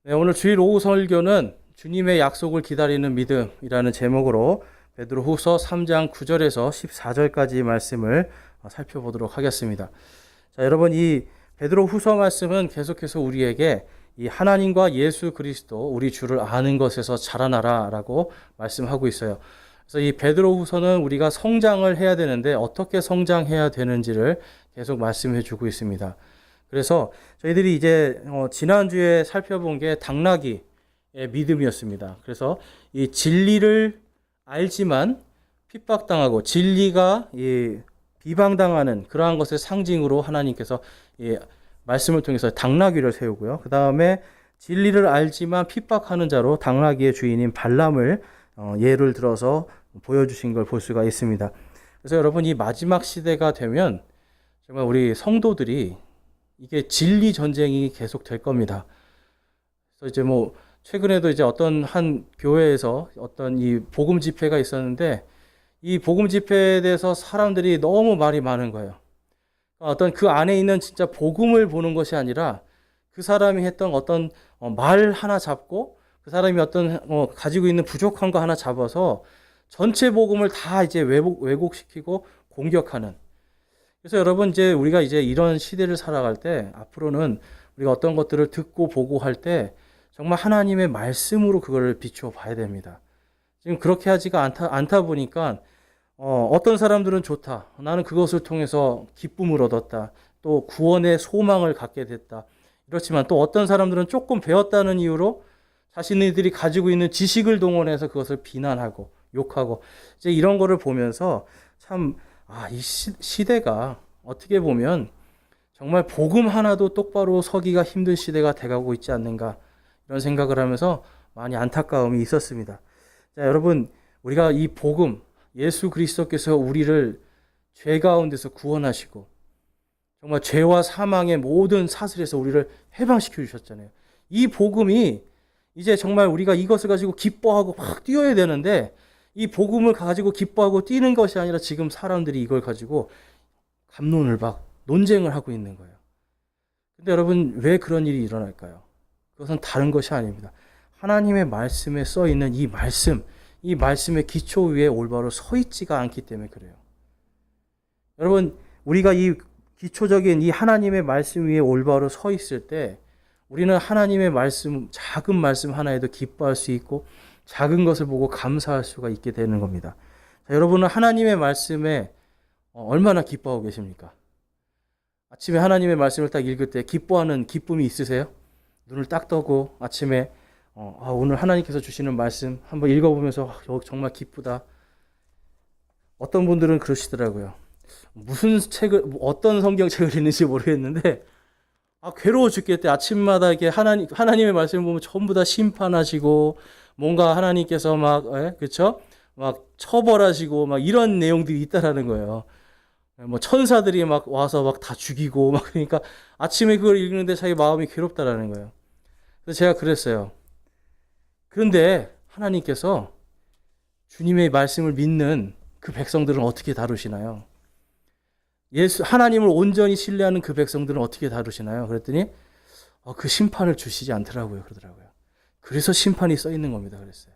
네, 오늘 주일 오후 설교는 주님의 약속을 기다리는 믿음이라는 제목으로 베드로후서 3장 9절에서 14절까지 말씀을 살펴보도록 하겠습니다. 자, 여러분 이 베드로후서 말씀은 계속해서 우리에게 이 하나님과 예수 그리스도 우리 주를 아는 것에서 자라나라라고 말씀하고 있어요. 그래서 이 베드로후서는 우리가 성장을 해야 되는데 어떻게 성장해야 되는지를 계속 말씀해 주고 있습니다. 그래서 저희들이 이제 지난주에 살펴본 게 당나귀의 믿음이었습니다. 그래서 이 진리를 알지만 핍박당하고 진리가 비방당하는 그러한 것의 상징으로 하나님께서 말씀을 통해서 당나귀를 세우고요. 그 다음에 진리를 알지만 핍박하는 자로 당나귀의 주인인 발람을 예를 들어서 보여주신 걸 볼 수가 있습니다. 그래서 여러분 이 마지막 시대가 되면 정말 우리 성도들이 이게 진리 전쟁이 계속 될 겁니다. 그래서 이제 뭐 최근에도 이제 어떤 한 교회에서 어떤 이 복음 집회가 있었는데 이 복음 집회에 대해서 사람들이 너무 말이 많은 거예요. 어떤 그 안에 있는 진짜 복음을 보는 것이 아니라 그 사람이 했던 어떤 말 하나 잡고 그 사람이 어떤 가지고 있는 부족한 거 하나 잡아서 전체 복음을 다 이제 왜곡시키고 공격하는. 그래서 여러분 이제 우리가 이제 이런 시대를 살아갈 때 앞으로는 우리가 어떤 것들을 듣고 보고 할 때 정말 하나님의 말씀으로 그걸 비추어 봐야 됩니다. 지금 그렇게 하지가 않다 보니까 어떤 사람들은 좋다. 나는 그것을 통해서 기쁨을 얻었다. 또 구원의 소망을 갖게 됐다. 그렇지만 또 어떤 사람들은 조금 배웠다는 이유로 자신들이 가지고 있는 지식을 동원해서 그것을 비난하고 욕하고 이제 이런 거를 보면서 참 이 시대가 어떻게 보면 정말 복음 하나도 똑바로 서기가 힘든 시대가 돼가고 있지 않는가 이런 생각을 하면서 많이 안타까움이 있었습니다. 자, 여러분 우리가 이 복음 예수 그리스도께서 우리를 죄 가운데서 구원하시고 정말 죄와 사망의 모든 사슬에서 우리를 해방시켜 주셨잖아요. 이 복음이 이제 정말 우리가 이것을 가지고 기뻐하고 막 뛰어야 되는데 이 복음을 가지고 기뻐하고 뛰는 것이 아니라 지금 사람들이 이걸 가지고 갑론을 막 논쟁을 하고 있는 거예요. 근데 여러분 왜 그런 일이 일어날까요? 그것은 다른 것이 아닙니다. 하나님의 말씀에 써 있는 이 말씀의 기초 위에 올바로 서 있지가 않기 때문에 그래요. 여러분 우리가 이 기초적인 이 하나님의 말씀 위에 올바로 서 있을 때 우리는 하나님의 말씀, 작은 말씀 하나에도 기뻐할 수 있고 작은 것을 보고 감사할 수가 있게 되는 겁니다. 자, 여러분은 하나님의 말씀에 얼마나 기뻐하고 계십니까? 아침에 하나님의 말씀을 딱 읽을 때 기뻐하는 기쁨이 있으세요? 눈을 딱 뜨고 아침에 오늘 하나님께서 주시는 말씀 한번 읽어보면서 정말 기쁘다. 어떤 분들은 그러시더라고요. 무슨 책을 어떤 성경책을 읽는지 모르겠는데 괴로워 죽겠대. 아침마다 이렇게 하나님의 말씀을 보면 전부 다 심판하시고 뭔가 하나님께서 그렇죠? 막 처벌하시고 막 이런 내용들이 있다라는 거예요. 뭐 천사들이 막 와서 막 다 죽이고 막 그러니까 아침에 그걸 읽는데 자기 마음이 괴롭다라는 거예요. 그래서 제가 그랬어요. 그런데 하나님께서 주님의 말씀을 믿는 그 백성들은 어떻게 다루시나요? 하나님을 온전히 신뢰하는 그 백성들은 어떻게 다루시나요? 그랬더니 그 심판을 주시지 않더라고요. 그러더라고요. 그래서 심판이 써 있는 겁니다. 그랬어요.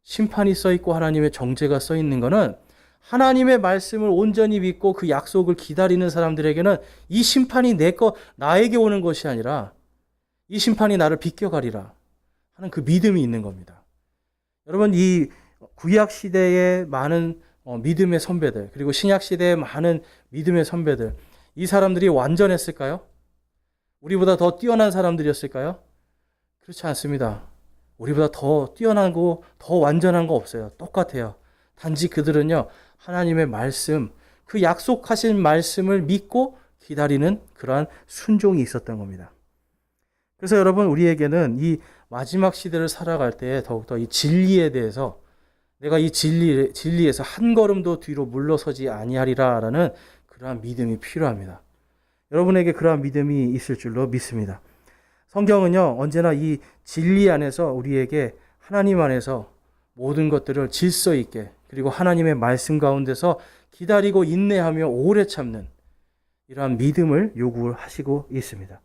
심판이 써 있고 하나님의 정죄가 써 있는 거는 하나님의 말씀을 온전히 믿고 그 약속을 기다리는 사람들에게는 이 심판이 나에게 오는 것이 아니라 이 심판이 나를 비껴가리라 하는 그 믿음이 있는 겁니다. 여러분 이 구약 시대의 많은 믿음의 선배들 그리고 신약 시대의 많은 믿음의 선배들 이 사람들이 완전했을까요? 우리보다 더 뛰어난 사람들이었을까요? 그렇지 않습니다. 우리보다 더 뛰어나고 더 완전한 거 없어요. 똑같아요. 단지 그들은요 하나님의 말씀 그 약속하신 말씀을 믿고 기다리는 그러한 순종이 있었던 겁니다. 그래서 여러분 우리에게는 이 마지막 시대를 살아갈 때 더욱더 이 진리에 대해서 내가 이 진리에서 한 걸음도 뒤로 물러서지 아니하리라라는 그러한 믿음이 필요합니다. 여러분에게 그러한 믿음이 있을 줄로 믿습니다. 성경은요 언제나 이 진리 안에서 우리에게 하나님 안에서 모든 것들을 질서 있게 그리고 하나님의 말씀 가운데서 기다리고 인내하며 오래 참는 이러한 믿음을 요구하시고 있습니다.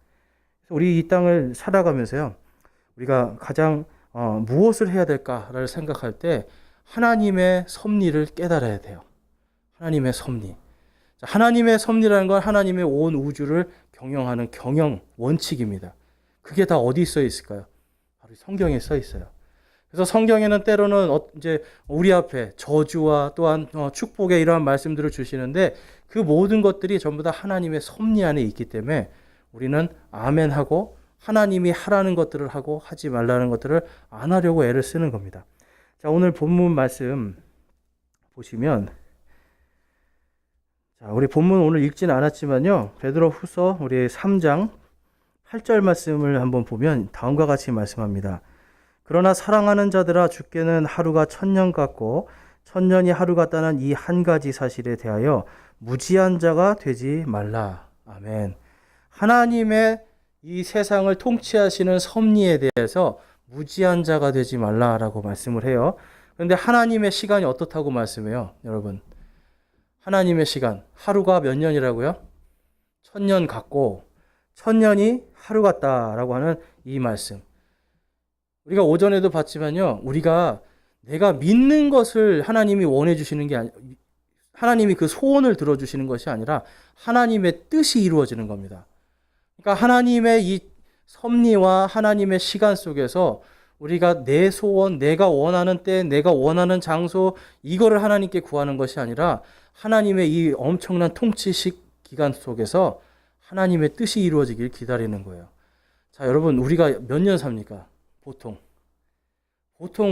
우리 이 땅을 살아가면서요 우리가 가장 무엇을 해야 될까를 생각할 때 하나님의 섭리를 깨달아야 돼요. 하나님의 섭리. 하나님의 섭리라는 건 하나님의 온 우주를 경영하는 경영 원칙입니다. 그게 다 어디 써 있을까요? 바로 성경에 써 있어요. 그래서 성경에는 때로는 이제 우리 앞에 저주와 또한 축복의 이러한 말씀들을 주시는데 그 모든 것들이 전부 다 하나님의 섭리 안에 있기 때문에 우리는 아멘하고 하나님이 하라는 것들을 하고 하지 말라는 것들을 안 하려고 애를 쓰는 겁니다. 자, 오늘 본문 말씀 보시면, 자, 우리 본문 오늘 읽진 않았지만요. 베드로후서 우리 3장 8절 말씀을 한번 보면 다음과 같이 말씀합니다. 그러나 사랑하는 자들아, 주께는 하루가 1000년 같고 1000년이 하루 같다는 이 한 가지 사실에 대하여 무지한 자가 되지 말라. 아멘. 하나님의 이 세상을 통치하시는 섭리에 대해서 무지한 자가 되지 말라라고 말씀을 해요. 그런데 하나님의 시간이 어떻다고 말씀해요, 여러분? 하나님의 시간, 하루가 몇 년이라고요? 1000년 같고 1000년이 하루 같다라고 하는 이 말씀. 우리가 오전에도 봤지만요, 우리가 내가 믿는 것을 하나님이 원해 주시는 게 아니, 하나님이 그 소원을 들어주시는 것이 아니라 하나님의 뜻이 이루어지는 겁니다. 그러니까 하나님의 이 섭리와 하나님의 시간 속에서 우리가 내 소원, 내가 원하는 때, 내가 원하는 장소, 이거를 하나님께 구하는 것이 아니라 하나님의 이 엄청난 통치식 기간 속에서 하나님의 뜻이 이루어지길 기다리는 거예요. 자, 여러분, 우리가 몇 년 삽니까? 보통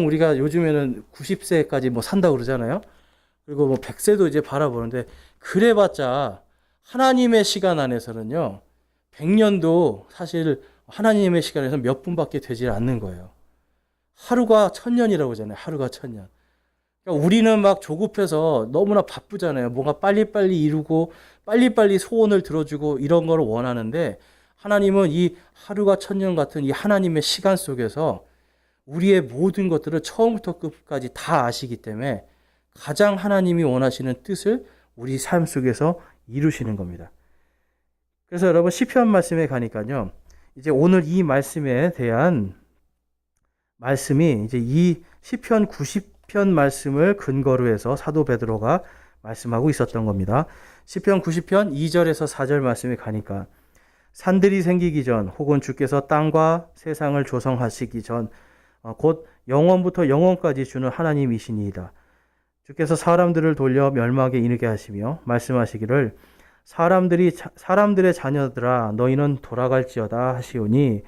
우리가 요즘에는 90세까지 뭐 산다고 그러잖아요. 그리고 뭐 100세도 이제 바라보는데, 그래봤자 하나님의 시간 안에서는요, 100년도 사실 하나님의 시간에서 몇 분밖에 되지 않는 거예요. 하루가 1000년이라고 하잖아요. 하루가 1000년. 그러니까 우리는 막 조급해서 너무나 바쁘잖아요. 뭔가 빨리빨리 이루고 빨리빨리 소원을 들어주고 이런 걸 원하는데, 하나님은 이 하루가 1000년 같은 이 하나님의 시간 속에서 우리의 모든 것들을 처음부터 끝까지 다 아시기 때문에 가장 하나님이 원하시는 뜻을 우리 삶 속에서 이루시는 겁니다. 그래서 여러분, 시편 말씀에 가니까요, 이제 오늘 이 말씀에 대한 말씀이 이제 이 시편 90편 말씀을 근거로 해서 사도 베드로가 말씀하고 있었던 겁니다. 시편 90편 2절에서 4절 말씀에 가니까, 산들이 생기기 전 혹은 주께서 땅과 세상을 조성하시기 전 곧 영원부터 영원까지 주는 하나님이시니이다. 주께서 사람들을 돌려 멸망에 이르게 하시며 말씀하시기를 사람들의 자녀들아, 너희는 돌아갈지어다 하시오니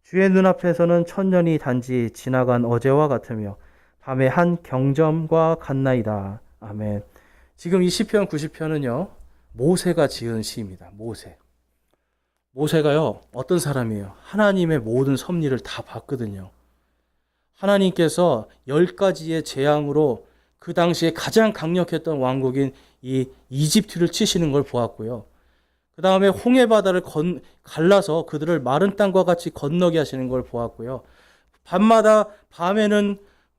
주의 눈앞에서는 1000년이 단지 지나간 어제와 같으며 밤의 한 경점과 같나이다. 아멘. 지금 이 시편 90편은요, 모세가 지은 시입니다. 모세가요, 어떤 사람이에요? 하나님의 모든 섭리를 다 봤거든요. 하나님께서 10가지의 재앙으로 그 당시에 가장 강력했던 왕국인 이 이집트를 치시는 걸 보았고요. 그 다음에 홍해 바다를 갈라서 그들을 마른 땅과 같이 건너게 하시는 걸 보았고요. 밤에는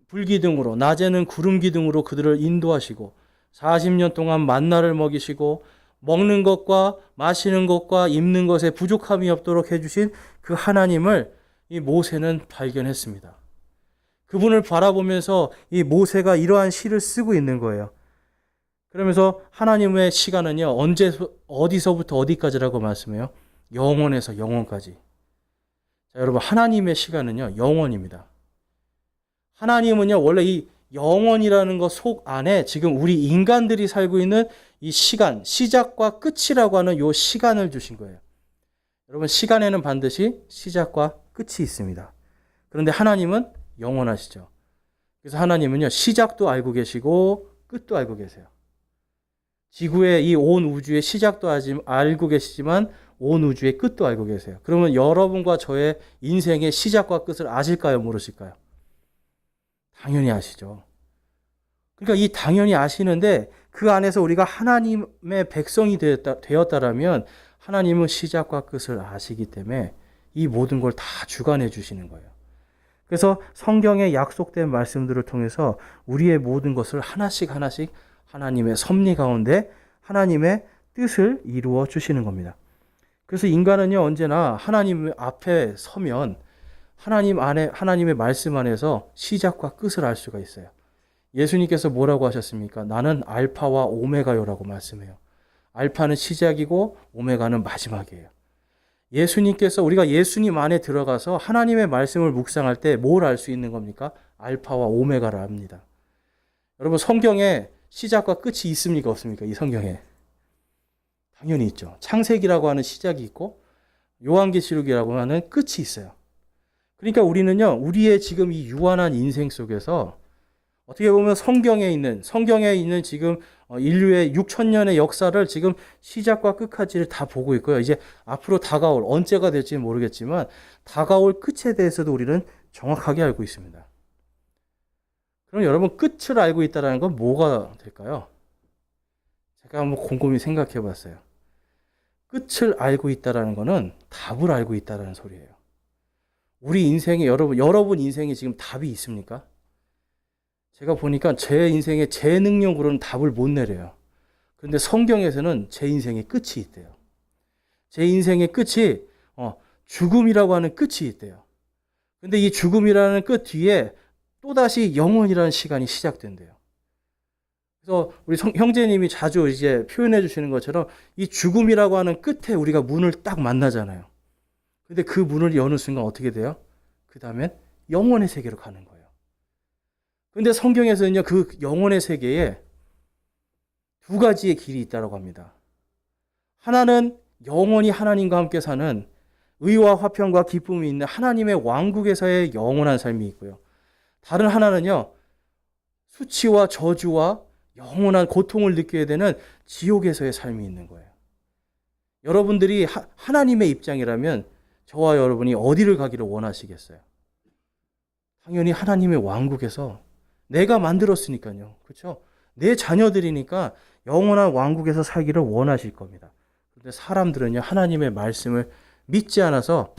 불기둥으로, 낮에는 구름기둥으로 그들을 인도하시고 40년 동안 만나를 먹이시고 먹는 것과 마시는 것과 입는 것에 부족함이 없도록 해주신 그 하나님을 이 모세는 발견했습니다. 그분을 바라보면서 이 모세가 이러한 시를 쓰고 있는 거예요. 그러면서 하나님의 시간은요, 어디서부터 어디까지라고 말씀해요? 영원에서 영원까지. 자, 여러분, 하나님의 시간은요, 영원입니다. 하나님은요, 원래 이 영원이라는 것 속 안에 지금 우리 인간들이 살고 있는 이 시간, 시작과 끝이라고 하는 이 시간을 주신 거예요. 여러분, 시간에는 반드시 시작과 끝이 있습니다. 그런데 하나님은 영원하시죠. 그래서 하나님은요, 시작도 알고 계시고 끝도 알고 계세요. 지구의 이 온 우주의 시작도 알고 계시지만 온 우주의 끝도 알고 계세요. 그러면 여러분과 저의 인생의 시작과 끝을 아실까요? 모르실까요? 당연히 아시죠. 그러니까 이 당연히 아시는데 그 안에서 우리가 하나님의 백성이 되었다라면 하나님은 시작과 끝을 아시기 때문에 이 모든 걸 다 주관해 주시는 거예요. 그래서 성경에 약속된 말씀들을 통해서 우리의 모든 것을 하나씩 하나님의 섭리 가운데 하나님의 뜻을 이루어 주시는 겁니다. 그래서 인간은요, 언제나 하나님 앞에 서면 하나님의 말씀 안에서 시작과 끝을 알 수가 있어요. 예수님께서 뭐라고 하셨습니까? 나는 알파와 오메가요라고 말씀해요. 알파는 시작이고 오메가는 마지막이에요. 예수님께서 우리가 예수님 안에 들어가서 하나님의 말씀을 묵상할 때 뭘 알 수 있는 겁니까? 알파와 오메가를 압니다. 여러분 성경에 시작과 끝이 있습니까? 없습니까? 이 성경에. 당연히 있죠. 창세기라고 하는 시작이 있고 요한계시록이라고 하는 끝이 있어요. 그러니까 우리는요, 우리의 지금 이 유한한 인생 속에서 어떻게 보면 성경에 있는 지금 인류의 6,000년의 역사를 지금 시작과 끝까지를 다 보고 있고요. 이제 앞으로 다가올, 언제가 될지는 모르겠지만 다가올 끝에 대해서도 우리는 정확하게 알고 있습니다. 그럼 여러분 끝을 알고 있다는 건 뭐가 될까요? 제가 한번 곰곰이 생각해 봤어요. 끝을 알고 있다는 것은 답을 알고 있다는 소리예요. 우리 인생에 여러분 인생에 지금 답이 있습니까? 제가 보니까 제 인생에 제 능력으로는 답을 못 내려요. 그런데 성경에서는 제 인생의 끝이 있대요. 제 인생의 끝이 죽음이라고 하는 끝이 있대요. 근데 이 죽음이라는 끝 뒤에 또다시 영원이라는 시간이 시작된대요. 그래서 우리 형제님이 자주 이제 표현해 주시는 것처럼 이 죽음이라고 하는 끝에 우리가 문을 딱 만나잖아요. 근데 그 문을 여는 순간 어떻게 돼요? 그 다음엔 영원의 세계로 가는 거예요. 근데 성경에서는요, 그 영혼의 세계에 두 가지의 길이 있다고 합니다. 하나는 영원히 하나님과 함께 사는 의와 화평과 기쁨이 있는 하나님의 왕국에서의 영원한 삶이 있고요. 다른 하나는요, 수치와 저주와 영원한 고통을 느끼게 되는 지옥에서의 삶이 있는 거예요. 여러분들이 하나님의 입장이라면 저와 여러분이 어디를 가기를 원하시겠어요? 당연히 하나님의 왕국에서 내가 만들었으니까요. 그렇죠? 내 자녀들이니까 영원한 왕국에서 살기를 원하실 겁니다. 그런데 사람들은요, 하나님의 말씀을 믿지 않아서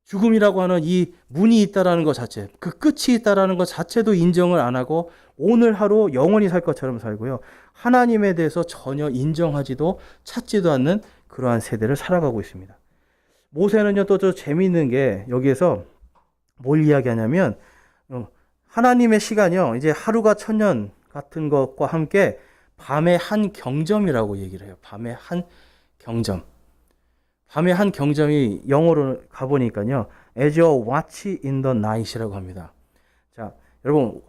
죽음이라고 하는 이 문이 있다라는 것 자체, 그 끝이 있다라는 것 자체도 인정을 안 하고 오늘 하루 영원히 살 것처럼 살고요. 하나님에 대해서 전혀 인정하지도 찾지도 않는 그러한 세대를 살아가고 있습니다. 모세는요, 또 저 재미있는 게 여기에서 뭘 이야기하냐면 하나님의 시간이요, 이제 하루가 1000년 같은 것과 함께 밤의 한 경점이라고 얘기를 해요. 밤의 한 경점. 밤의 한 경점이 영어로 가보니까요, as a watch in the night이라고 합니다. 자, 여러분,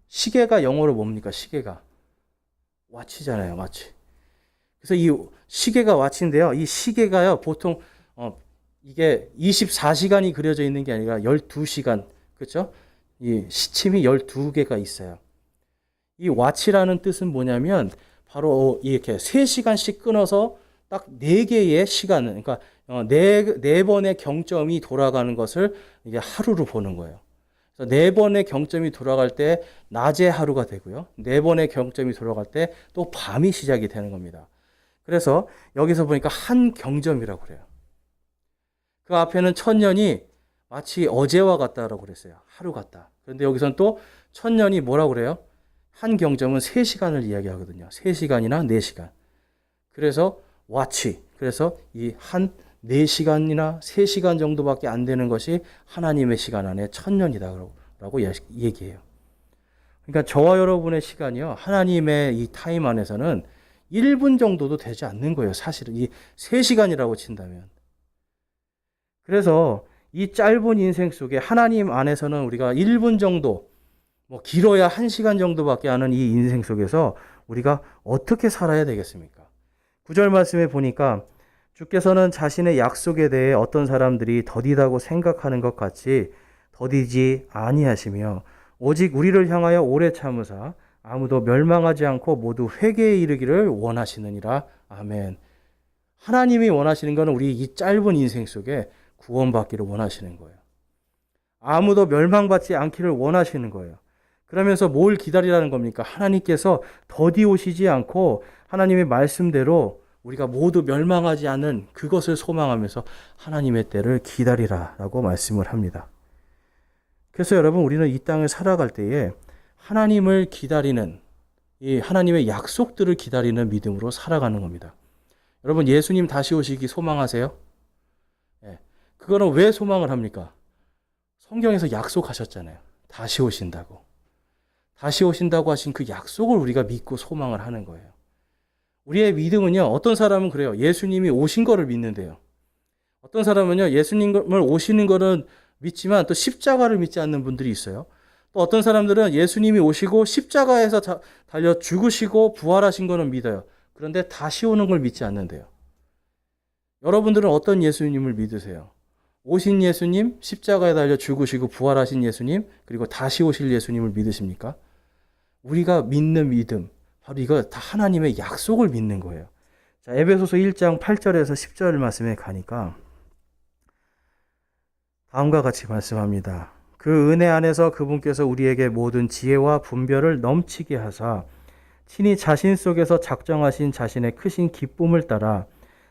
시계가 영어로 뭡니까? 시계가. watch잖아요, watch. 그래서 이 시계가 watch인데요, 이 시계가요, 보통, 이게 24시간이 그려져 있는 게 아니라 12시간, 그렇죠? 이 시침이 12개가 있어요. 이 watch라는 뜻은 뭐냐면 바로 이렇게 3시간씩 끊어서 딱 4개의 시간을, 그러니까 네 번의 경점이 돌아가는 것을 이게 하루로 보는 거예요. 그래서 4번의 경점이 돌아갈 때 낮에 하루가 되고요. 4번의 경점이 돌아갈 때 또 밤이 시작이 되는 겁니다. 그래서 여기서 보니까 한 경점이라고 그래요. 그 앞에는 1000년이 마치 어제와 같다라고 그랬어요. 하루 같다. 그런데 여기서는 또 1000년이 뭐라고 그래요? 한 경점은 3시간을 이야기하거든요. 3시간이나 4시간. 그래서 와치. 그래서 이 한 4시간이나 3시간 정도밖에 안 되는 것이 하나님의 시간 안에 1000년이다라고 얘기해요. 그러니까 저와 여러분의 시간이요, 하나님의 이 타임 안에서는 1분 정도도 되지 않는 거예요. 사실은 이 3시간이라고 친다면. 그래서 이 짧은 인생 속에 하나님 안에서는 우리가 1분 정도, 뭐 길어야 1시간 정도밖에 안 하는 이 인생 속에서 우리가 어떻게 살아야 되겠습니까? 9절 말씀에 보니까 주께서는 자신의 약속에 대해 어떤 사람들이 더디다고 생각하는 것 같이 더디지 아니하시며 오직 우리를 향하여 오래 참으사 아무도 멸망하지 않고 모두 회개에 이르기를 원하시느니라. 아멘. 하나님이 원하시는 것은 우리 이 짧은 인생 속에 구원받기를 원하시는 거예요. 아무도 멸망받지 않기를 원하시는 거예요. 그러면서 뭘 기다리라는 겁니까? 하나님께서 더디 오시지 않고 하나님의 말씀대로 우리가 모두 멸망하지 않는 그것을 소망하면서 하나님의 때를 기다리라라고 말씀을 합니다. 그래서 여러분, 우리는 이 땅을 살아갈 때에 하나님을 기다리는, 이 하나님의 약속들을 기다리는 믿음으로 살아가는 겁니다. 여러분, 예수님 다시 오시기 소망하세요? 그거는 왜 소망을 합니까? 성경에서 약속하셨잖아요. 다시 오신다고. 다시 오신다고 하신 그 약속을 우리가 믿고 소망을 하는 거예요. 우리의 믿음은요, 어떤 사람은 그래요. 예수님이 오신 거를 믿는데요. 어떤 사람은요, 예수님을 오시는 거는 믿지만 또 십자가를 믿지 않는 분들이 있어요. 또 어떤 사람들은 예수님이 오시고 십자가에서 달려 죽으시고 부활하신 거는 믿어요. 그런데 다시 오는 걸 믿지 않는데요. 여러분들은 어떤 예수님을 믿으세요? 오신 예수님, 십자가에 달려 죽으시고 부활하신 예수님, 그리고 다시 오실 예수님을 믿으십니까? 우리가 믿는 믿음, 바로 이거 다 하나님의 약속을 믿는 거예요. 자, 에베소서 1장 8절에서 10절 말씀에 가니까 다음과 같이 말씀합니다. 그 은혜 안에서 그분께서 우리에게 모든 지혜와 분별을 넘치게 하사 친히 자신 속에서 작정하신 자신의 크신 기쁨을 따라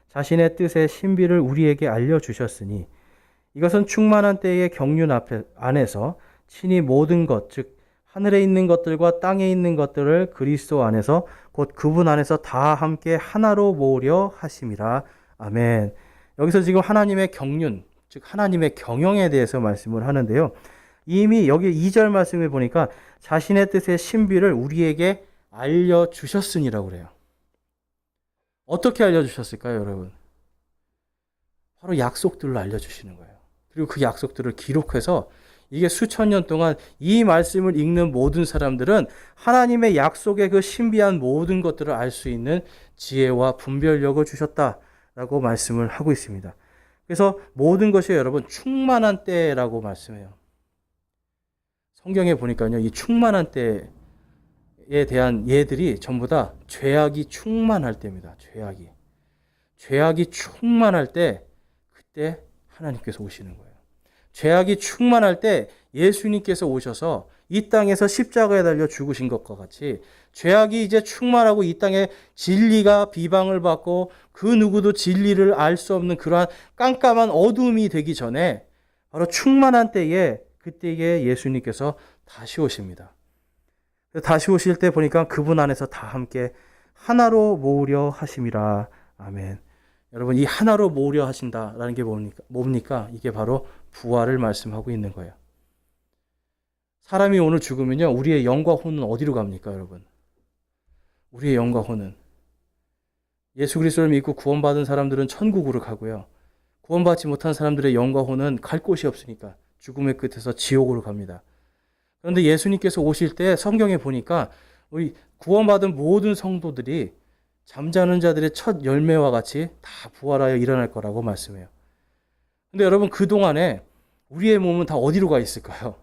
자신의 뜻의 신비를 우리에게 알려주셨으니 이것은 충만한 때의 경륜 안에서 친히 모든 것, 즉 하늘에 있는 것들과 땅에 있는 것들을 그리스도 안에서 곧 그분 안에서 다 함께 하나로 모으려 하심이라. 아멘. 여기서 지금 하나님의 경륜, 즉 하나님의 경영에 대해서 말씀을 하는데요. 이미 여기 2절 말씀에 보니까 자신의 뜻의 신비를 우리에게 알려주셨으니라고 그래요. 어떻게 알려주셨을까요, 여러분? 바로 약속들로 알려주시는 거예요. 그리고 그 약속들을 기록해서 이게 수천 년 동안 이 말씀을 읽는 모든 사람들은 하나님의 약속의 그 신비한 모든 것들을 알 수 있는 지혜와 분별력을 주셨다라고 말씀을 하고 있습니다. 그래서 모든 것이 여러분 충만한 때라고 말씀해요. 성경에 보니까요, 이 충만한 때에 대한 예들이 전부 다 죄악이 충만할 때입니다. 죄악이 충만할 때 그때 하나님께서 오시는 거예요. 죄악이 충만할 때 예수님께서 오셔서 이 땅에서 십자가에 달려 죽으신 것과 같이 죄악이 이제 충만하고 이 땅에 진리가 비방을 받고 그 누구도 진리를 알 수 없는 그러한 깜깜한 어둠이 되기 전에 바로 충만한 때에 그때에 예수님께서 다시 오십니다. 다시 오실 때 보니까 그분 안에서 다 함께 하나로 모으려 하심이라. 아멘. 여러분, 이 하나로 모으려 하신다라는 게 뭡니까? 이게 바로 부활을 말씀하고 있는 거예요. 사람이 오늘 죽으면요, 우리의 영과 혼은 어디로 갑니까, 여러분? 우리의 영과 혼은 예수 그리스도를 믿고 구원받은 사람들은 천국으로 가고요. 구원받지 못한 사람들의 영과 혼은 갈 곳이 없으니까 죽음의 끝에서 지옥으로 갑니다. 그런데 예수님께서 오실 때 성경에 보니까 우리 구원받은 모든 성도들이 잠자는 자들의 첫 열매와 같이 다 부활하여 일어날 거라고 말씀해요. 근데 여러분, 그동안에 우리의 몸은 다 어디로 가 있을까요?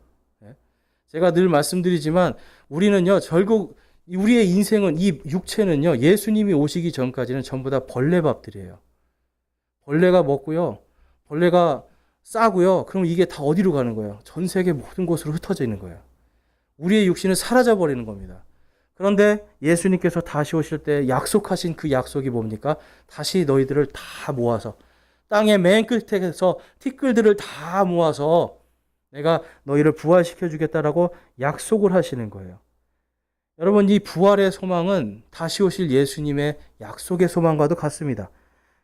제가 늘 말씀드리지만 우리는요, 결국 우리의 인생은, 이 육체는요, 예수님이 오시기 전까지는 전부 다 벌레밥들이에요. 벌레가 먹고요, 벌레가 싸고요. 그럼 이게 다 어디로 가는 거예요? 전 세계 모든 곳으로 흩어져 있는 거예요. 우리의 육신은 사라져 버리는 겁니다. 그런데 예수님께서 다시 오실 때 약속하신 그 약속이 뭡니까? 다시 너희들을 다 모아서 땅의 맨 끝에서 티끌들을 다 모아서 내가 너희를 부활시켜 주겠다라고 약속을 하시는 거예요. 여러분, 이 부활의 소망은 다시 오실 예수님의 약속의 소망과도 같습니다.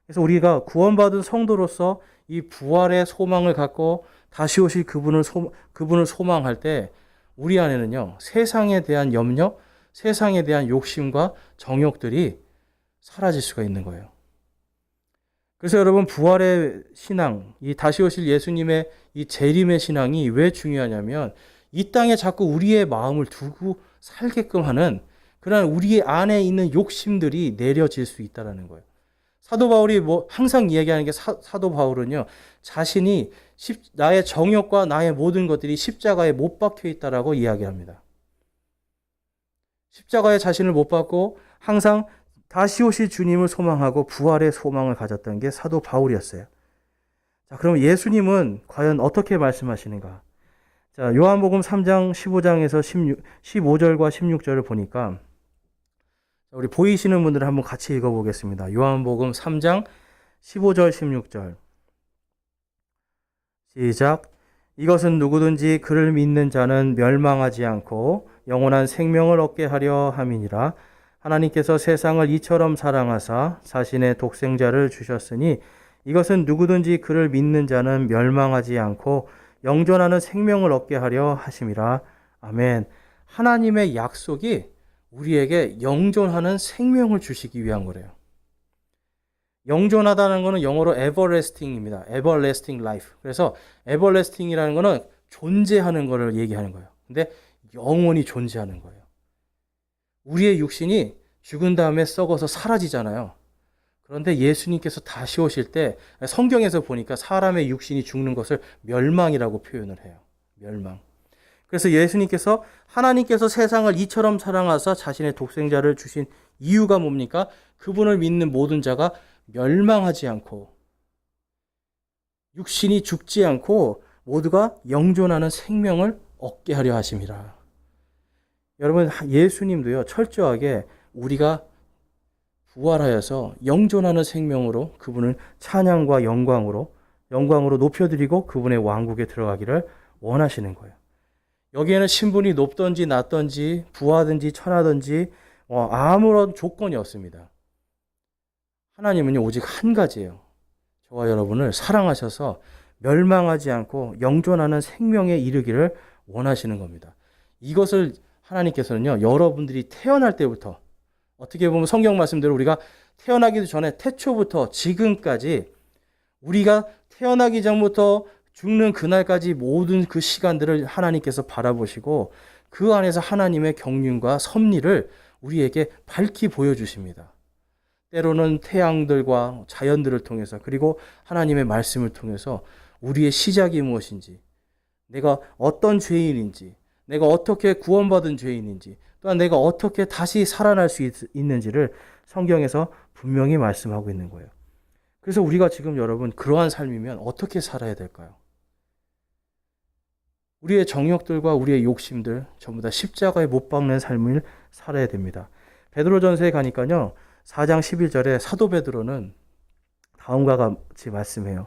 그래서 우리가 구원받은 성도로서 이 부활의 소망을 갖고 다시 오실 그분을 소망할 때 우리 안에는요, 세상에 대한 염려, 세상에 대한 욕심과 정욕들이 사라질 수가 있는 거예요. 그래서 여러분, 부활의 신앙, 이 다시 오실 예수님의 이 재림의 신앙이 왜 중요하냐면 이 땅에 자꾸 우리의 마음을 두고 살게끔 하는 그러한 우리 안에 있는 욕심들이 내려질 수 있다는 거예요. 사도 바울이 항상 이야기하는 게 사도 바울은요, 자신이 나의 정욕과 나의 모든 것들이 십자가에 못 박혀 있다라고 이야기합니다. 십자가에 자신을 못 박고 항상 다시 오실 주님을 소망하고 부활의 소망을 가졌던 게 사도 바울이었어요. 자, 그럼 예수님은 과연 어떻게 말씀하시는가? 자, 요한복음 3장 15장에서 15절과 16절을 보니까 우리 보이시는 분들 한번 같이 읽어보겠습니다. 요한복음 3장 15절 16절 시작. 이것은 누구든지 그를 믿는 자는 멸망하지 않고 영원한 생명을 얻게 하려 함이니라. 하나님께서 세상을 이처럼 사랑하사 자신의 독생자를 주셨으니 이것은 누구든지 그를 믿는 자는 멸망하지 않고 영존하는 생명을 얻게 하려 하심이라. 아멘. 하나님의 약속이 우리에게 영존하는 생명을 주시기 위한 거래요. 영존하다는 것은 영어로 everlasting입니다. everlasting life. 그래서 everlasting이라는 것은 존재하는 것을 얘기하는 거예요. 근데 영원히 존재하는 거예요. 우리의 육신이 죽은 다음에 썩어서 사라지잖아요. 그런데 예수님께서 다시 오실 때 성경에서 보니까 사람의 육신이 죽는 것을 멸망이라고 표현을 해요. 멸망. 그래서 예수님께서 하나님께서 세상을 이처럼 사랑하사 자신의 독생자를 주신 이유가 뭡니까? 그분을 믿는 모든 자가 멸망하지 않고 육신이 죽지 않고 모두가 영존하는 생명을 얻게 하려 하심이라. 여러분, 예수님도요, 철저하게 우리가 부활하여서 영존하는 생명으로 그분을 찬양과 영광으로 높여드리고 그분의 왕국에 들어가기를 원하시는 거예요. 여기에는 신분이 높든지 낮든지 부하든지 천하든지 아무런 조건이 없습니다. 하나님은요, 오직 한 가지예요. 저와 여러분을 사랑하셔서 멸망하지 않고 영존하는 생명에 이르기를 원하시는 겁니다. 이것을 하나님께서는요, 여러분들이 태어날 때부터, 어떻게 보면 성경 말씀대로 우리가 태어나기도 전에 태초부터 지금까지 우리가 태어나기 전부터 죽는 그날까지 모든 그 시간들을 하나님께서 바라보시고 그 안에서 하나님의 경륜과 섭리를 우리에게 밝히 보여주십니다. 때로는 태양들과 자연들을 통해서, 그리고 하나님의 말씀을 통해서 우리의 시작이 무엇인지, 내가 어떤 죄인인지, 내가 어떻게 구원받은 죄인인지, 또한 내가 어떻게 다시 살아날 수 있는지를 성경에서 분명히 말씀하고 있는 거예요. 그래서 우리가 지금 여러분 그러한 삶이면 어떻게 살아야 될까요? 우리의 정욕들과 우리의 욕심들 전부 다 십자가에 못 박는 삶을 살아야 됩니다. 베드로전서에 가니까요, 4장 11절에 사도 베드로는 다음과 같이 말씀해요.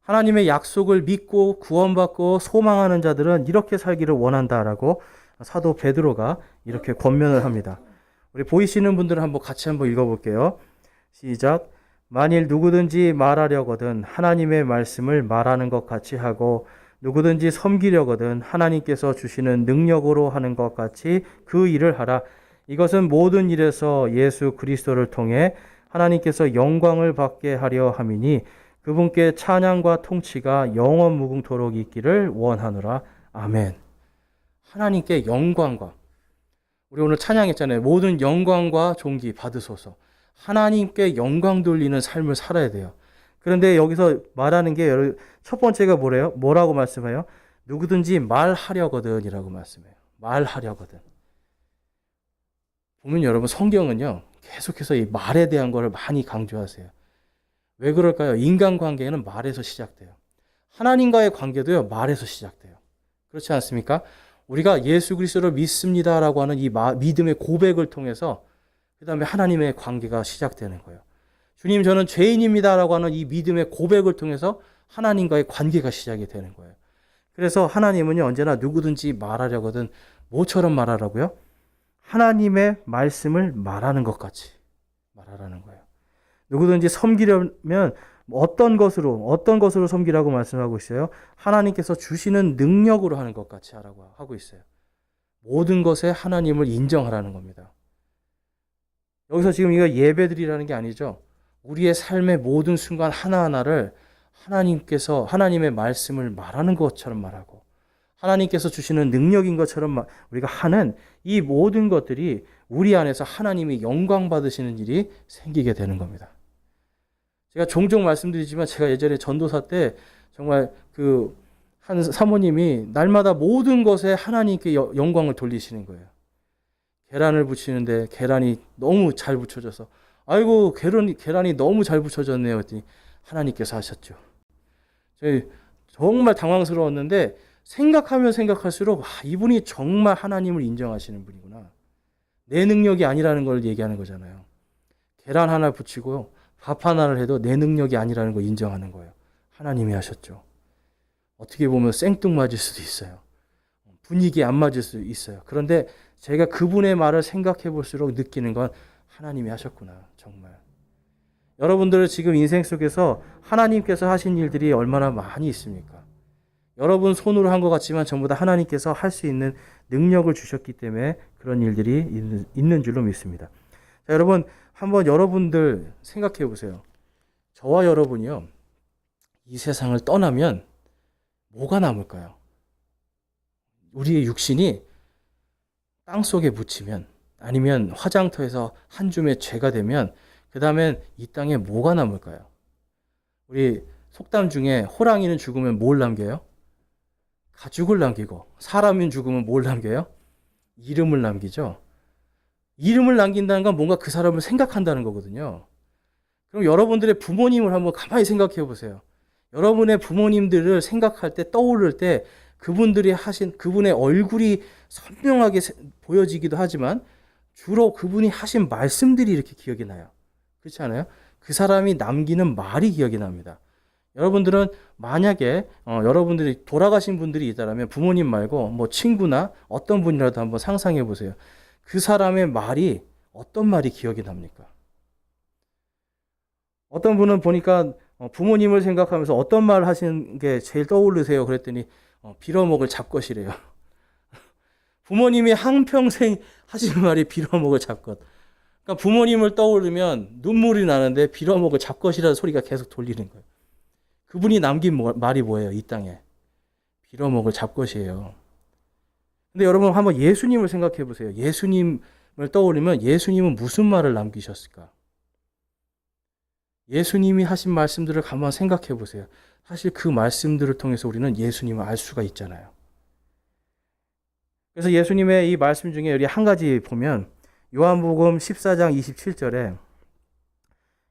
하나님의 약속을 믿고 구원받고 소망하는 자들은 이렇게 살기를 원한다라고 사도 베드로가 이렇게 권면을 합니다. 우리 보이시는 분들은 같이 한번 읽어볼게요. 시작. 만일 누구든지 말하려거든 하나님의 말씀을 말하는 것 같이 하고 누구든지 섬기려거든 하나님께서 주시는 능력으로 하는 것 같이 그 일을 하라. 이것은 모든 일에서 예수 그리스도를 통해 하나님께서 영광을 받게 하려 함이니 그분께 찬양과 통치가 영원 무궁토록 있기를 원하노라. 아멘. 하나님께 영광과, 우리 오늘 찬양했잖아요. 모든 영광과 존귀 받으소서. 하나님께 영광 돌리는 삶을 살아야 돼요. 그런데 여기서 말하는 게 첫 번째가 뭐라고 말씀해요? 누구든지 말하려거든 이라고 말씀해요. 말하려거든. 보면 여러분 성경은요, 계속해서 이 말에 대한 거를 많이 강조하세요. 왜 그럴까요? 인간관계는 말에서 시작돼요. 하나님과의 관계도요, 말에서 시작돼요. 그렇지 않습니까? 우리가 예수 그리스도를 믿습니다라고 하는 이 믿음의 고백을 통해서 그 다음에 하나님의 관계가 시작되는 거예요. 주님, 저는 죄인입니다라고 하는 이 믿음의 고백을 통해서 하나님과의 관계가 시작이 되는 거예요. 그래서 하나님은요, 언제나 누구든지 말하려거든 뭐처럼 말하라고요? 하나님의 말씀을 말하는 것 같이 말하라는 거예요. 누구든지 섬기려면 어떤 것으로 섬기라고 말씀하고 있어요? 하나님께서 주시는 능력으로 하는 것 같이 하라고 하고 있어요. 모든 것에 하나님을 인정하라는 겁니다. 여기서 지금 이거 예배드리라는 게 아니죠. 우리의 삶의 모든 순간 하나하나를 하나님께서 하나님의 말씀을 말하는 것처럼 말하고 하나님께서 주시는 능력인 것처럼 우리가 하는 이 모든 것들이 우리 안에서 하나님이 영광 받으시는 일이 생기게 되는 겁니다. 제가 종종 말씀드리지만 제가 예전에 전도사 때 정말 한 사모님이 날마다 모든 것에 하나님께 영광을 돌리시는 거예요. 계란을 부치는데 계란이 너무 잘 부쳐져서 아이고 계란이 너무 잘 부쳐졌네요 했더니 하나님께서 하셨죠. 저희 정말 당황스러웠는데 생각하면 생각할수록 이분이 정말 하나님을 인정하시는 분이구나. 내 능력이 아니라는 걸 얘기하는 거잖아요. 계란 하나 부치고 밥 하나를 해도 내 능력이 아니라는 걸 인정하는 거예요. 하나님이 하셨죠. 어떻게 보면 생뚱맞을 수도 있어요. 분위기에 안 맞을 수도 있어요. 그런데 제가 그분의 말을 생각해 볼수록 느끼는 건 하나님이 하셨구나. 정말. 여러분들 지금 인생 속에서 하나님께서 하신 일들이 얼마나 많이 있습니까? 여러분 손으로 한 것 같지만 전부 다 하나님께서 할 수 있는 능력을 주셨기 때문에 그런 일들이 있는 줄로 믿습니다. 자, 여러분 한번 여러분들 생각해 보세요. 저와 여러분이요, 이 세상을 떠나면 뭐가 남을까요? 우리의 육신이 땅 속에 묻히면, 아니면 화장터에서 한 줌의 죄가 되면, 그 다음엔 이 땅에 뭐가 남을까요? 우리 속담 중에 호랑이는 죽으면 뭘 남겨요? 가죽을 남기고, 사람은 죽으면 뭘 남겨요? 이름을 남기죠. 이름을 남긴다는 건 뭔가 그 사람을 생각한다는 거거든요. 그럼 여러분들의 부모님을 한번 가만히 생각해 보세요. 여러분의 부모님들을 생각할 때, 떠오를 때 그분들이 하신, 그분의 얼굴이 선명하게 보여지기도 하지만 주로 그분이 하신 말씀들이 이렇게 기억이 나요. 그렇지 않아요? 그 사람이 남기는 말이 기억이 납니다. 여러분들은 만약에 여러분들이 돌아가신 분들이 있다면 부모님 말고 뭐 친구나 어떤 분이라도 한번 상상해 보세요. 그 사람의 말이 어떤 말이 기억이 납니까? 어떤 분은 보니까 부모님을 생각하면서 어떤 말 하시는 게 제일 떠오르세요? 그랬더니 빌어먹을 잡것이래요. 부모님이 한평생 하신 말이 빌어먹을 잡것. 그러니까 부모님을 떠오르면 눈물이 나는데 빌어먹을 잡것이라는 소리가 계속 돌리는 거예요. 그분이 남긴 말이 뭐예요? 이 땅에 빌어먹을 잡것이에요. 근데 여러분 한번 예수님을 생각해 보세요. 예수님을 떠올리면 예수님은 무슨 말을 남기셨을까? 예수님이 하신 말씀들을 한번 생각해 보세요. 사실 그 말씀들을 통해서 우리는 예수님을 알 수가 있잖아요. 그래서 예수님의 이 말씀 중에 여기 한 가지 보면 요한복음 14장 27절에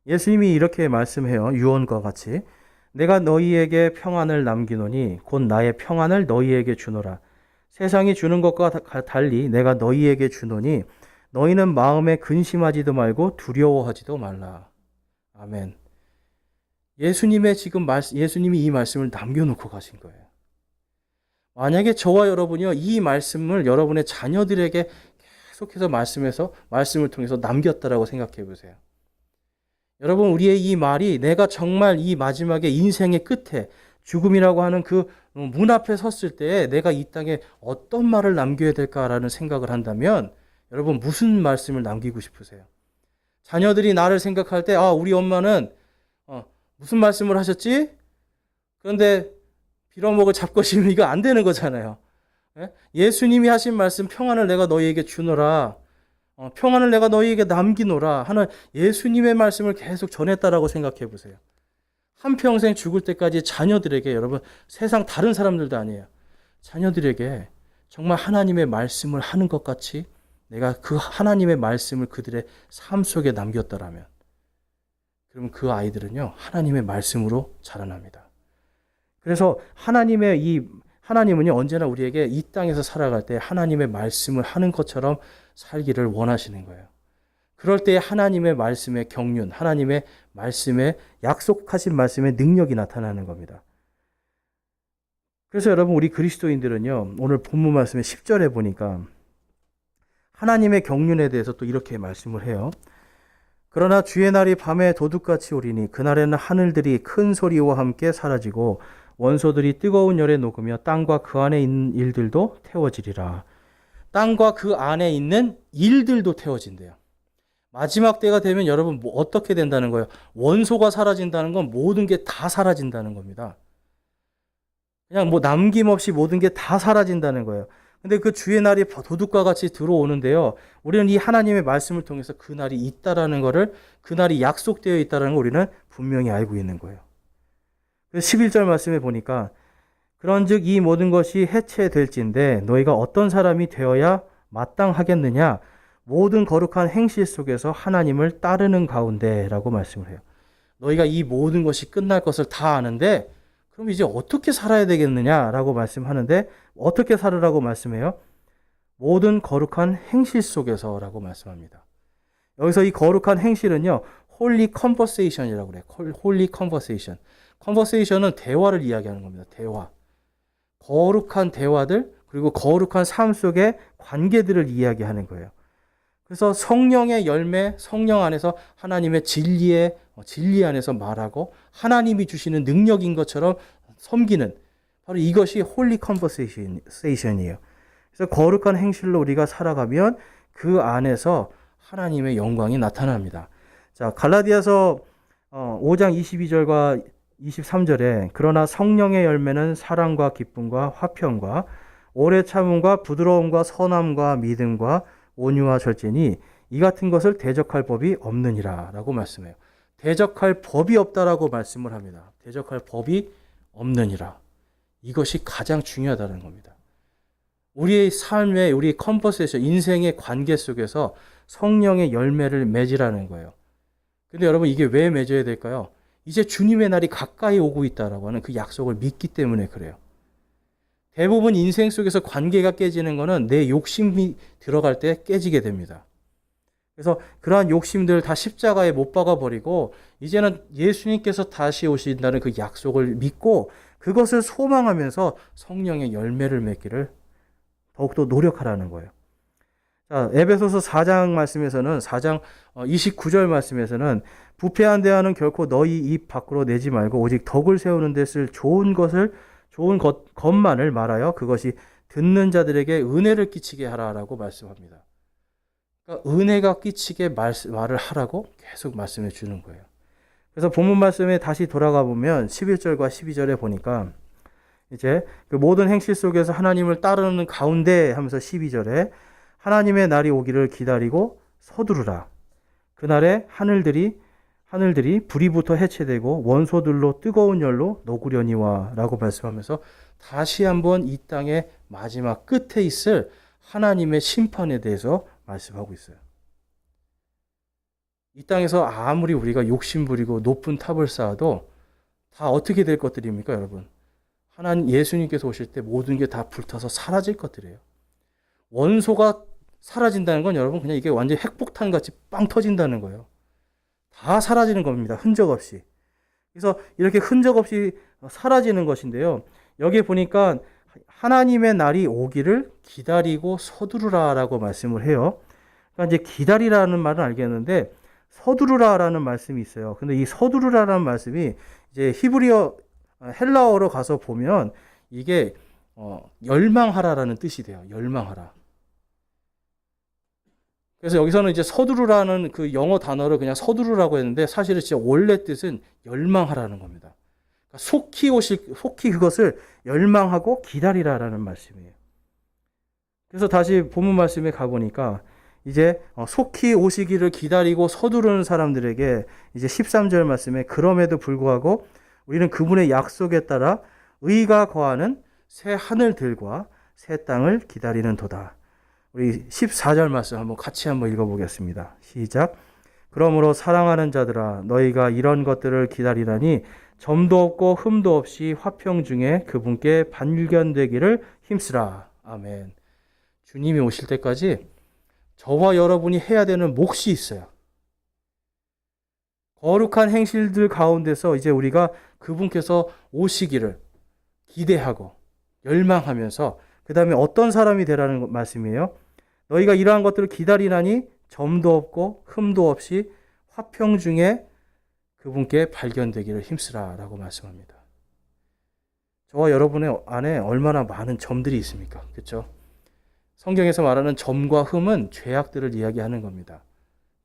예수님이 이렇게 말씀해요. 유언과 같이 내가 너희에게 평안을 남기노니 곧 나의 평안을 너희에게 주노라. 세상이 주는 것과 달리 내가 너희에게 주노니 너희는 마음에 근심하지도 말고 두려워하지도 말라. 아멘. 예수님이 이 말씀을 남겨놓고 가신 거예요. 만약에 저와 여러분이요, 이 말씀을 여러분의 자녀들에게 계속해서 말씀을 통해서 남겼다라고 생각해 보세요. 여러분, 우리의 이 말이 내가 정말 이 마지막에 인생의 끝에 죽음이라고 하는 그 문 앞에 섰을 때 내가 이 땅에 어떤 말을 남겨야 될까라는 생각을 한다면 여러분 무슨 말씀을 남기고 싶으세요? 자녀들이 나를 생각할 때 우리 엄마는 무슨 말씀을 하셨지? 그런데 빌어먹을 잡것이면 이거 안 되는 거잖아요. 예수님이 하신 말씀 평안을 내가 너희에게 주노라. 평안을 내가 너희에게 남기노라 하는 예수님의 말씀을 계속 전했다라고 생각해 보세요. 한평생 죽을 때까지 자녀들에게, 여러분 세상 다른 사람들도 아니에요. 자녀들에게 정말 하나님의 말씀을 하는 것 같이 내가 그 하나님의 말씀을 그들의 삶 속에 남겼다라면 그러면 그 아이들은요 하나님의 말씀으로 자라납니다. 그래서 하나님은요 언제나 우리에게 이 땅에서 살아갈 때 하나님의 말씀을 하는 것처럼 살기를 원하시는 거예요. 그럴 때 하나님의 말씀의 경륜, 하나님의 말씀의 약속하신 말씀의 능력이 나타나는 겁니다. 그래서 여러분 우리 그리스도인들은요 오늘 본문 말씀의 10절에 보니까 하나님의 경륜에 대해서 또 이렇게 말씀을 해요. 그러나 주의 날이 밤에 도둑같이 오리니 그날에는 하늘들이 큰 소리와 함께 사라지고 원소들이 뜨거운 열에 녹으며 땅과 그 안에 있는 일들도 태워지리라. 땅과 그 안에 있는 일들도 태워진대요. 마지막 때가 되면 여러분 어떻게 된다는 거예요? 원소가 사라진다는 건 모든 게 다 사라진다는 겁니다. 그냥 남김없이 모든 게 다 사라진다는 거예요. 근데 그 주의 날이 도둑과 같이 들어오는데요. 우리는 이 하나님의 말씀을 통해서 그 날이 있다라는 거를, 그 날이 약속되어 있다라는 걸 우리는 분명히 알고 있는 거예요. 11절 말씀에 보니까 그런즉 이 모든 것이 해체될진데 너희가 어떤 사람이 되어야 마땅하겠느냐? 모든 거룩한 행실 속에서 하나님을 따르는 가운데라고 말씀을 해요. 너희가 이 모든 것이 끝날 것을 다 아는데 그럼 이제 어떻게 살아야 되겠느냐라고 말씀하는데 어떻게 살으라고 말씀해요? 모든 거룩한 행실 속에서라고 말씀합니다. 여기서 이 거룩한 행실은요, 홀리 컨버세이션이라고 그래요. 홀리 컨버세이션. 컨버세이션은 대화를 이야기하는 겁니다. 대화. 거룩한 대화들, 그리고 거룩한 삶 속의 관계들을 이야기하는 거예요. 그래서 성령의 열매, 성령 안에서 하나님의 진리 안에서 말하고 하나님이 주시는 능력인 것처럼 섬기는, 바로 이것이 홀리 컨버세이션이에요. 그래서 거룩한 행실로 우리가 살아가면 그 안에서 하나님의 영광이 나타납니다. 자, 갈라디아서 5장 22절과 23절에 그러나 성령의 열매는 사랑과 기쁨과 화평과 오래 참음과 부드러움과 선함과 믿음과 온유와 절제니 이 같은 것을 대적할 법이 없느니라 라고 말씀해요. 대적할 법이 없다라고 말씀을 합니다. 대적할 법이 없느니라. 이것이 가장 중요하다는 겁니다. 우리의 삶의 우리 컨버세이션, 인생의 관계 속에서 성령의 열매를 맺으라는 거예요. 근데 여러분 이게 왜 맺어야 될까요? 이제 주님의 날이 가까이 오고 있다라고 하는 그 약속을 믿기 때문에 그래요. 대부분 인생 속에서 관계가 깨지는 거는 내 욕심이 들어갈 때 깨지게 됩니다. 그래서 그러한 욕심들을 다 십자가에 못 박아 버리고 이제는 예수님께서 다시 오신다는 그 약속을 믿고 그것을 소망하면서 성령의 열매를 맺기를 더욱더 노력하라는 거예요. 자, 에베소서 4장 말씀에서는 4장 29절 말씀에서는 부패한 대화는 결코 너희 입 밖으로 내지 말고 오직 덕을 세우는 데 쓸 좋은 것만을 말하여 그것이 듣는 자들에게 은혜를 끼치게 하라라고 말씀합니다. 그러니까 은혜가 끼치게 말을 하라고 계속 말씀해 주는 거예요. 그래서 본문 말씀에 다시 돌아가 보면 11절과 12절에 보니까 이제 그 모든 행실 속에서 하나님을 따르는 가운데 하면서 12절에 하나님의 날이 오기를 기다리고 서두르라. 그날에 하늘들이 불이부터 해체되고 원소들로 뜨거운 열로 녹으려니와 라고 말씀하면서 다시 한번 이 땅의 마지막 끝에 있을 하나님의 심판에 대해서 말씀하고 있어요. 이 땅에서 아무리 우리가 욕심부리고 높은 탑을 쌓아도 다 어떻게 될 것들입니까, 여러분? 하나님 예수님께서 오실 때 모든 게 다 불타서 사라질 것들이에요. 원소가 사라진다는 건 여러분 그냥 이게 완전 핵폭탄 같이 빵 터진다는 거예요. 다 사라지는 겁니다. 흔적 없이. 그래서 이렇게 흔적 없이 사라지는 것인데요. 여기에 보니까 하나님의 날이 오기를 기다리고 서두르라라고 말씀을 해요. 그러니까 이제 기다리라는 말은 알겠는데 서두르라라는 말씀이 있어요. 근데 이 서두르라라는 말씀이 이제 헬라어로 가서 보면 이게 열망하라라는 뜻이 돼요. 열망하라. 그래서 여기서는 이제 서두르라는 그 영어 단어를 그냥 서두르라고 했는데 사실은 진짜 원래 뜻은 열망하라는 겁니다. 그러니까 속히 그것을 열망하고 기다리라라는 말씀이에요. 그래서 다시 본문 말씀에 가보니까 이제 속히 오시기를 기다리고 서두르는 사람들에게 이제 13절 말씀에 그럼에도 불구하고 우리는 그분의 약속에 따라 의가 거하는 새 하늘들과 새 땅을 기다리는 도다. 우리 14절 말씀 같이 한번 읽어보겠습니다. 시작. 그러므로 사랑하는 자들아 너희가 이런 것들을 기다리라니 점도 없고 흠도 없이 화평 중에 그분께 발견되기를 힘쓰라. 아멘. 주님이 오실 때까지 저와 여러분이 해야 되는 몫이 있어요. 거룩한 행실들 가운데서 이제 우리가 그분께서 오시기를 기대하고 열망하면서 그 다음에 어떤 사람이 되라는 말씀이에요. 너희가 이러한 것들을 기다리라니 점도 없고 흠도 없이 화평 중에 그분께 발견되기를 힘쓰라 라고 말씀합니다. 저와 여러분의 안에 얼마나 많은 점들이 있습니까? 그렇죠? 성경에서 말하는 점과 흠은 죄악들을 이야기하는 겁니다.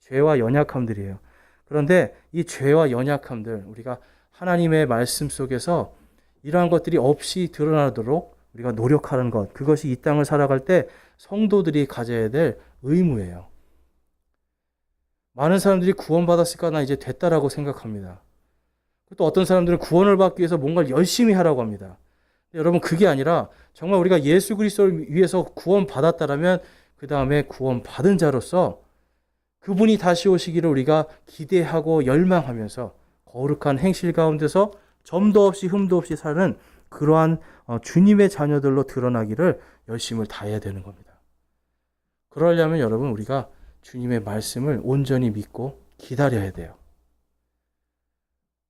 죄와 연약함들이에요. 그런데 이 죄와 연약함들 우리가 하나님의 말씀 속에서 이러한 것들이 없이 드러나도록 우리가 노력하는 것, 그것이 이 땅을 살아갈 때 성도들이 가져야 될 의무예요. 많은 사람들이 구원받았을까 나 이제 됐다라고 생각합니다. 또 어떤 사람들은 구원을 받기 위해서 뭔가를 열심히 하라고 합니다. 여러분 그게 아니라 정말 우리가 예수 그리스도를 위해서 구원받았다라면 그 다음에 구원받은 자로서 그분이 다시 오시기를 우리가 기대하고 열망하면서 거룩한 행실 가운데서 점도 없이 흠도 없이 사는 그러한 주님의 자녀들로 드러나기를 열심을 다해야 되는 겁니다. 그러려면 여러분 우리가 주님의 말씀을 온전히 믿고 기다려야 돼요.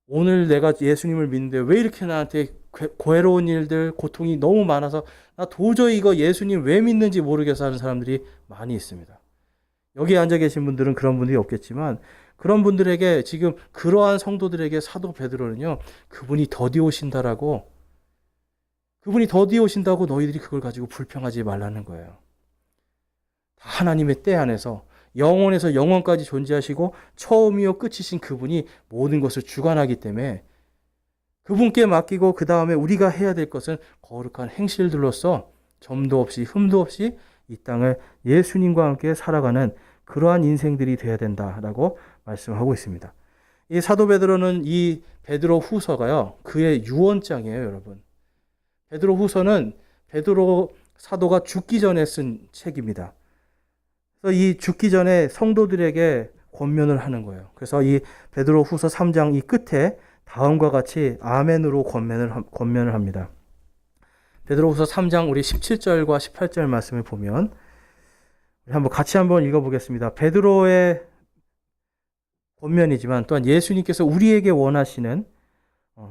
오늘 내가 예수님을 믿는데 왜 이렇게 나한테 괴로운 일들, 고통이 너무 많아서 나 도저히 이거 예수님 왜 믿는지 모르겠어 하는 사람들이 많이 있습니다. 여기 앉아 계신 분들은 그런 분들이 없겠지만 그런 분들에게 지금 그러한 성도들에게 사도 베드로는요. 그분이 더디 오신다라고 그분이 더디어 오신다고 너희들이 그걸 가지고 불평하지 말라는 거예요. 다 하나님의 때 안에서 영원에서 영원까지 존재하시고 처음이요 끝이신 그분이 모든 것을 주관하기 때문에 그분께 맡기고 그 다음에 우리가 해야 될 것은 거룩한 행실들로서 점도 없이 흠도 없이 이 땅을 예수님과 함께 살아가는 그러한 인생들이 되어야 된다라고 말씀하고 있습니다. 이 사도 베드로는 이 베드로 후서가요, 그의 유언장이에요, 여러분. 베드로 후서는 베드로 사도가 죽기 전에 쓴 책입니다. 그래서 이 죽기 전에 성도들에게 권면을 하는 거예요. 그래서 이 베드로 후서 3장 이 끝에 다음과 같이 아멘으로 권면을 합니다. 베드로 후서 3장 우리 17절과 18절 말씀을 보면 우리 같이 한번 읽어보겠습니다. 베드로의 권면이지만 또한 예수님께서 우리에게 원하시는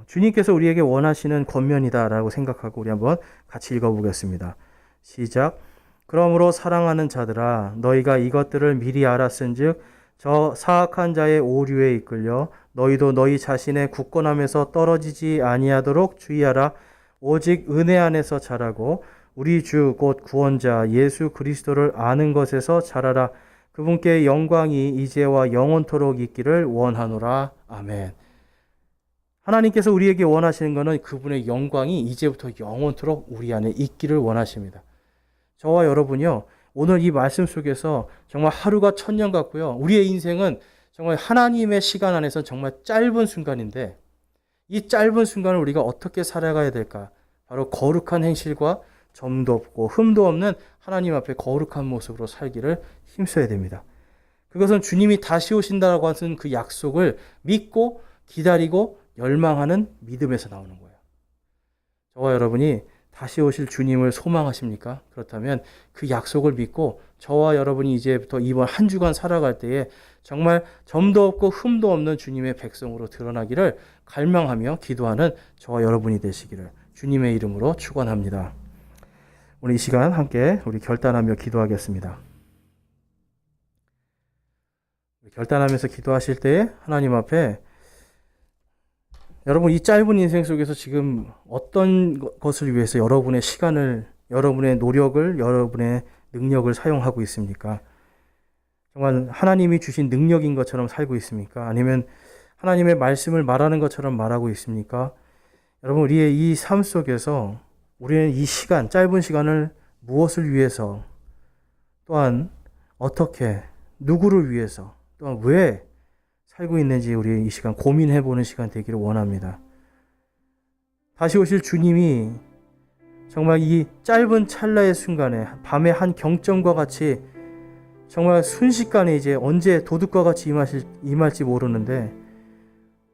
주님께서 우리에게 원하시는 권면이다라고 생각하고 우리 한번 같이 읽어보겠습니다. 시작. 그러므로 사랑하는 자들아 너희가 이것들을 미리 알았은즉 저 사악한 자의 오류에 이끌려 너희도 너희 자신의 굳건함에서 떨어지지 아니하도록 주의하라. 오직 은혜 안에서 자라고 우리 주 곧 구원자 예수 그리스도를 아는 것에서 자라라. 그분께 영광이 이제와 영원토록 있기를 원하노라. 아멘. 하나님께서 우리에게 원하시는 것은 그분의 영광이 이제부터 영원토록 우리 안에 있기를 원하십니다. 저와 여러분이요, 오늘 이 말씀 속에서 정말 하루가 천년 같고요. 우리의 인생은 정말 하나님의 시간 안에서 정말 짧은 순간인데 이 짧은 순간을 우리가 어떻게 살아가야 될까? 바로 거룩한 행실과 점도 없고 흠도 없는 하나님 앞에 거룩한 모습으로 살기를 힘써야 됩니다. 그것은 주님이 다시 오신다고 하는 그 약속을 믿고 기다리고 열망하는 믿음에서 나오는 거예요. 저와 여러분이 다시 오실 주님을 소망하십니까? 그렇다면 그 약속을 믿고 저와 여러분이 이제부터 이번 한 주간 살아갈 때에 정말 점도 없고 흠도 없는 주님의 백성으로 드러나기를 갈망하며 기도하는 저와 여러분이 되시기를 주님의 이름으로 축원합니다. 오늘 이 시간 함께 우리 결단하며 기도하겠습니다. 결단하면서 기도하실 때에 하나님 앞에 여러분 이 짧은 인생 속에서 지금 어떤 것을 위해서 여러분의 시간을, 여러분의 노력을, 여러분의 능력을 사용하고 있습니까? 정말 하나님이 주신 능력인 것처럼 살고 있습니까? 아니면 하나님의 말씀을 말하는 것처럼 말하고 있습니까? 여러분 우리의 이 삶 속에서 우리는 이 시간, 짧은 시간을 무엇을 위해서 또한 어떻게, 누구를 위해서 또한 왜 살고 있는지 우리 이 시간 고민해보는 시간 되기를 원합니다. 다시 오실 주님이 정말 이 짧은 찰나의 순간에 밤의 한 경점과 같이 정말 순식간에 이제 언제 도둑과 같이 임할지 모르는데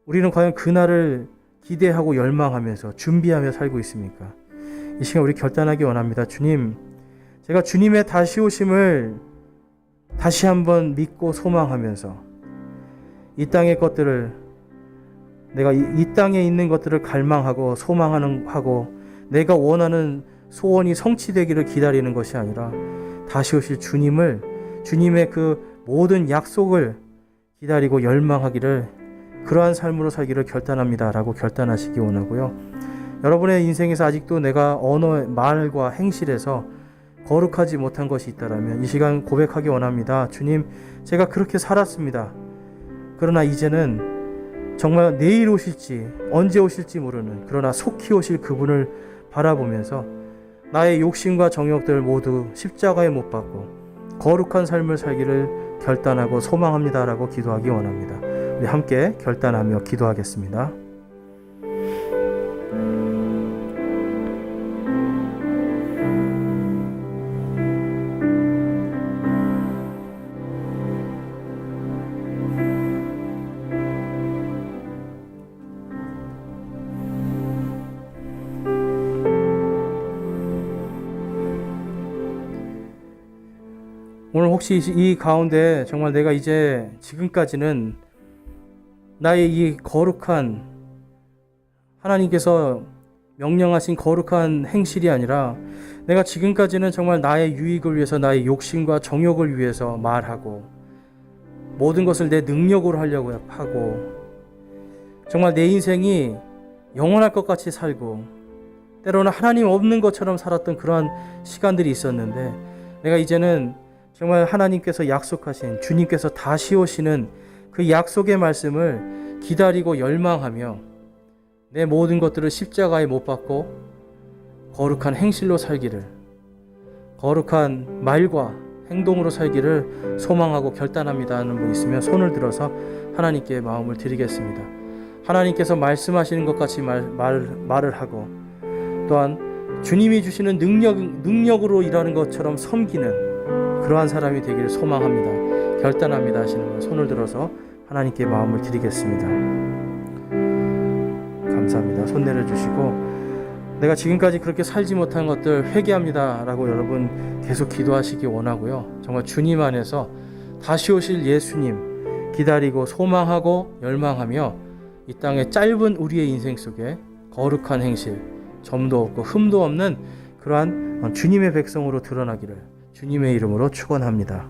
우리는 과연 그날을 기대하고 열망하면서 준비하며 살고 있습니까? 이 시간 우리 결단하기 원합니다. 주님, 제가 주님의 다시 오심을 다시 한번 믿고 소망하면서 이 땅의 것들을 내가 이 땅에 있는 것들을 갈망하고 소망하고 내가 원하는 소원이 성취되기를 기다리는 것이 아니라 다시 오실 주님의 그 모든 약속을 기다리고 열망하기를 그러한 삶으로 살기를 결단합니다라고 결단하시기 원하고요. 여러분의 인생에서 아직도 내가 언어, 말과 행실에서 거룩하지 못한 것이 있다라면 이 시간 고백하기 원합니다. 주님, 제가 그렇게 살았습니다. 그러나 이제는 정말 내일 오실지 언제 오실지 모르는 그러나 속히 오실 그분을 바라보면서 나의 욕심과 정욕들 모두 십자가에 못 박고 거룩한 삶을 살기를 결단하고 소망합니다라고 기도하기 원합니다. 우리 함께 결단하며 기도하겠습니다. 오늘 혹시 이 가운데 정말 내가 이제 지금까지는 나의 이 거룩한 하나님께서 명령하신 거룩한 행실이 아니라 내가 지금까지는 정말 나의 유익을 위해서 나의 욕심과 정욕을 위해서 말하고 모든 것을 내 능력으로 하려고 하고 정말 내 인생이 영원할 것 같이 살고 때로는 하나님 없는 것처럼 살았던 그러한 시간들이 있었는데, 내가 이제는 정말 하나님께서 약속하신, 주님께서 다시 오시는 그 약속의 말씀을 기다리고 열망하며 내 모든 것들을 십자가에 못 박고 거룩한 행실로 살기를, 거룩한 말과 행동으로 살기를 소망하고 결단합니다 하는 분 있으면 손을 들어서 하나님께 마음을 드리겠습니다. 하나님께서 말씀하시는 것 같이 말을 하고, 또한 주님이 주시는 능력으로 일하는 것처럼 섬기는 그러한 사람이 되기를 소망합니다. 결단합니다 하시는 분 손을 들어서 하나님께 마음을 드리겠습니다. 감사합니다. 손 내려주시고, 내가 지금까지 그렇게 살지 못한 것들 회개합니다 라고 여러분 계속 기도하시기 원하고요. 정말 주님 안에서 다시 오실 예수님 기다리고 소망하고 열망하며 이 땅의 짧은 우리의 인생 속에 거룩한 행실, 점도 없고 흠도 없는 그러한 주님의 백성으로 드러나기를 주님의 이름으로 축원합니다.